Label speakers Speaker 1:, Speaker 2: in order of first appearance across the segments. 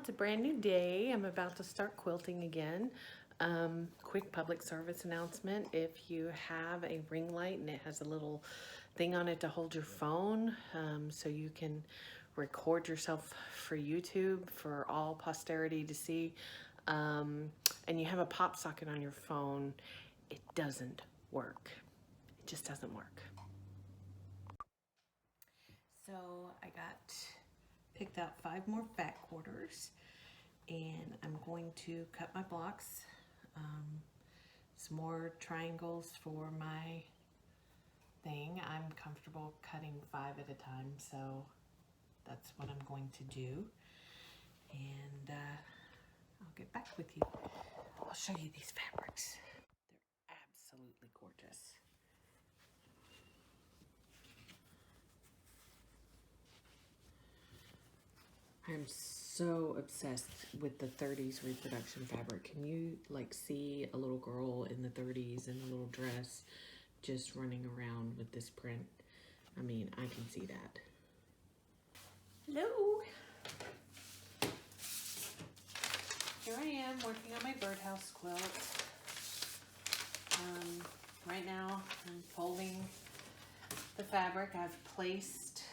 Speaker 1: it's a brand new day. I'm about to start quilting again. Quick public service announcement. If you have a ring light and it has a little thing on it to hold your phone, so you can record yourself for YouTube for all posterity to see, and you have a pop socket on your phone, it doesn't work. It just doesn't work. So I picked out 5 more fat quarters, and I'm going to cut my blocks. Some more triangles for my thing. I'm comfortable cutting 5 at a time, so that's what I'm going to do. And I'll get back with you. I'll show you these fabrics. They're absolutely gorgeous. I'm so obsessed with the 30s reproduction fabric. Can you like see a little girl in the 30s in a little dress just running around with this print? I mean, I can see that. Hello. Here I am working on my birdhouse quilt. Right now I'm folding the fabric. I've placed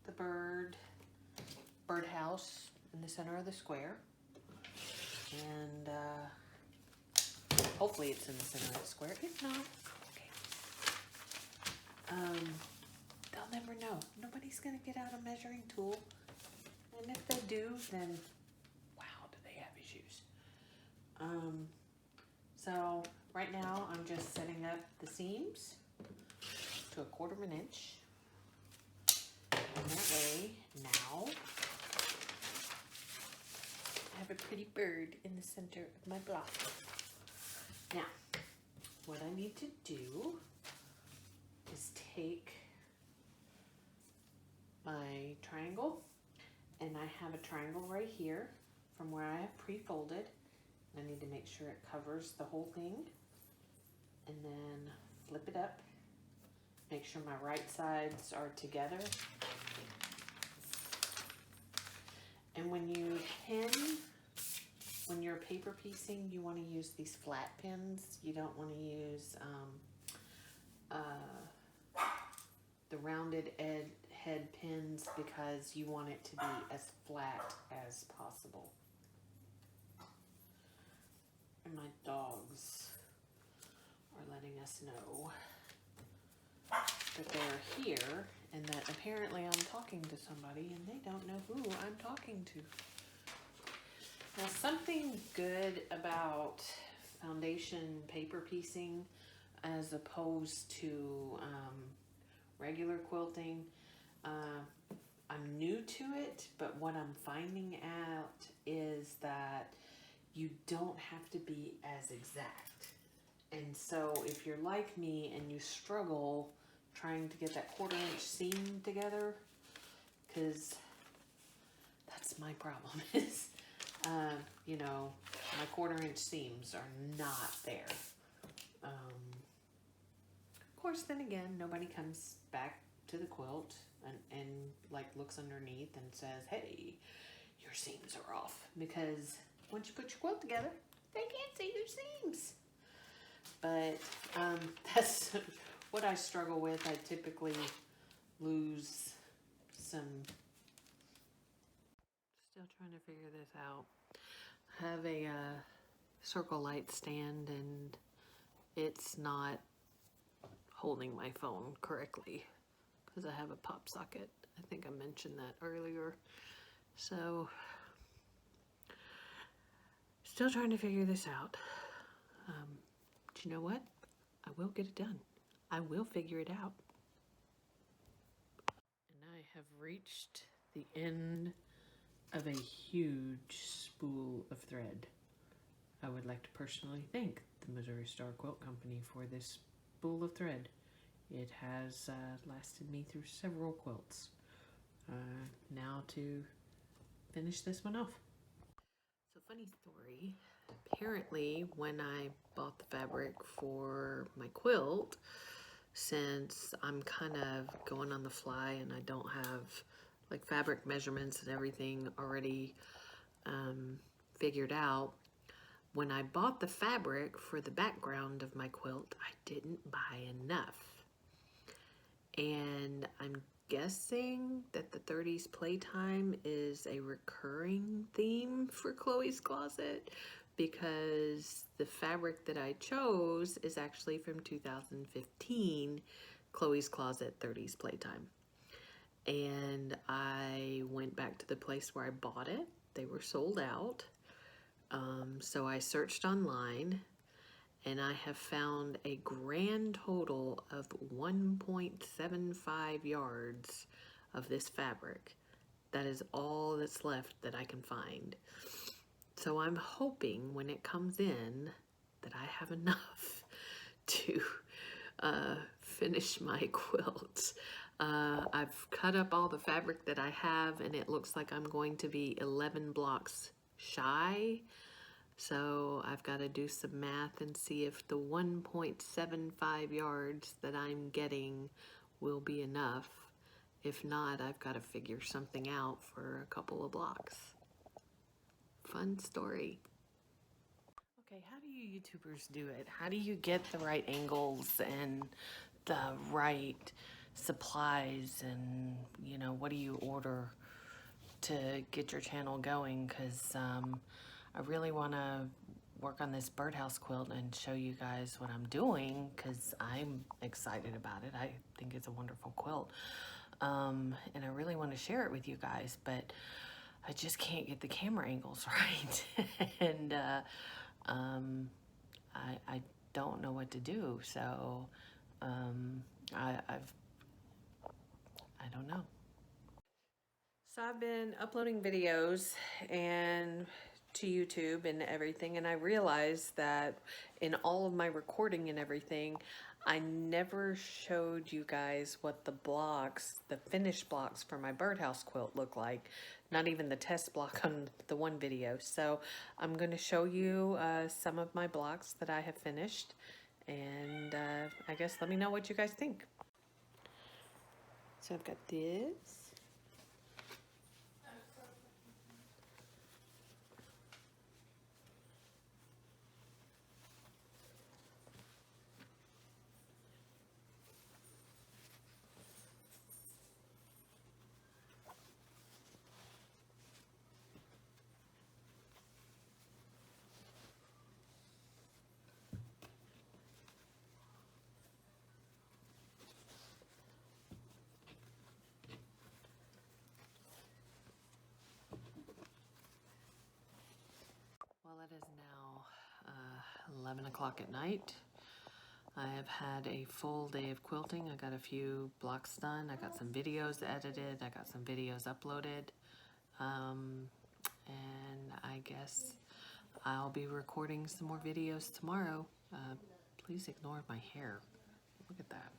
Speaker 1: the birdhouse in the center of the square, and hopefully it's in the center of the square. If not, okay. They'll never know. Nobody's gonna get out a measuring tool, and if they do, then wow, do they have issues. So right now I'm just setting up the seams to 1/4 inch, and that way now I have a pretty bird in the center of my block. Now, what I need to do is take my triangle, and I have a triangle right here from where I have pre-folded. I need to make sure it covers the whole thing, and then flip it up. Make sure my right sides are together. And when you're paper piecing, you want to use these flat pins. You don't want to use the rounded head pins, because you want it to be as flat as possible. And my dogs are letting us know that they're here and that apparently I'm talking to somebody and they don't know who I'm talking to. Now, something good about foundation paper piecing as opposed to regular quilting, I'm new to it, but what I'm finding out is that you don't have to be as exact. And so if you're like me and you struggle trying to get that 1/4 inch seam together, because that's my problem, is you know, my 1/4 inch seams are not there. Of course, then again, nobody comes back to the quilt and like looks underneath and says, hey, your seams are off, because once you put your quilt together, they can't see your seams. But that's what I struggle with. I typically lose some. Still trying to figure this out. I have a circle light stand, and it's not holding my phone correctly because I have a pop socket. I think I mentioned that earlier. So still trying to figure this out. But you know what? I will get it done. I will figure it out. And I have reached the end of a huge spool of thread. I would like to personally thank the Missouri Star Quilt Company for this spool of thread. It has lasted me through several quilts. Now to finish this one off. So, funny story. Apparently, when I bought the fabric for my quilt, since I'm kind of going on the fly and I don't have like fabric measurements and everything already figured out when I bought the fabric for the background of my quilt, I didn't buy enough. And I'm guessing that the 30s playtime is a recurring theme for Chloe's closet, because the fabric that I chose is actually from 2015, Chloe's Closet 30s playtime. And I went back to the place where I bought it. They were sold out. So I searched online, and I have found a grand total of 1.75 yards of this fabric. That is all that's left that I can find. So I'm hoping when it comes in that I have enough to finish my quilt. I've cut up all the fabric that I have, and it looks like I'm going to be 11 blocks shy. So I've got to do some math and see if the 1.75 yards that I'm getting will be enough. If not, I've got to figure something out for a couple of blocks. Fun story. Okay, how do you YouTubers do it? How do you get the right angles and the right supplies, and you know, what do you order to get your channel going? Because I really want to work on this birdhouse quilt and show you guys what I'm doing, because I'm excited about it. I think it's a wonderful quilt, and I really want to share it with you guys, but I just can't get the camera angles right. And I don't know what to do, so I don't know. So I've been uploading videos and to YouTube and everything, and I realized that in all of my recording and everything, I never showed you guys what the blocks, the finished blocks for my birdhouse quilt look like. Not even the test block on the one video. So I'm going to show you some of my blocks that I have finished, and I guess let me know what you guys think. So I've got this. Well, it is now 11 o'clock at night. I have had a full day of quilting. I got a few blocks done. I got some videos edited. I got some videos uploaded. And I guess I'll be recording some more videos tomorrow. Please ignore my hair. Look at that.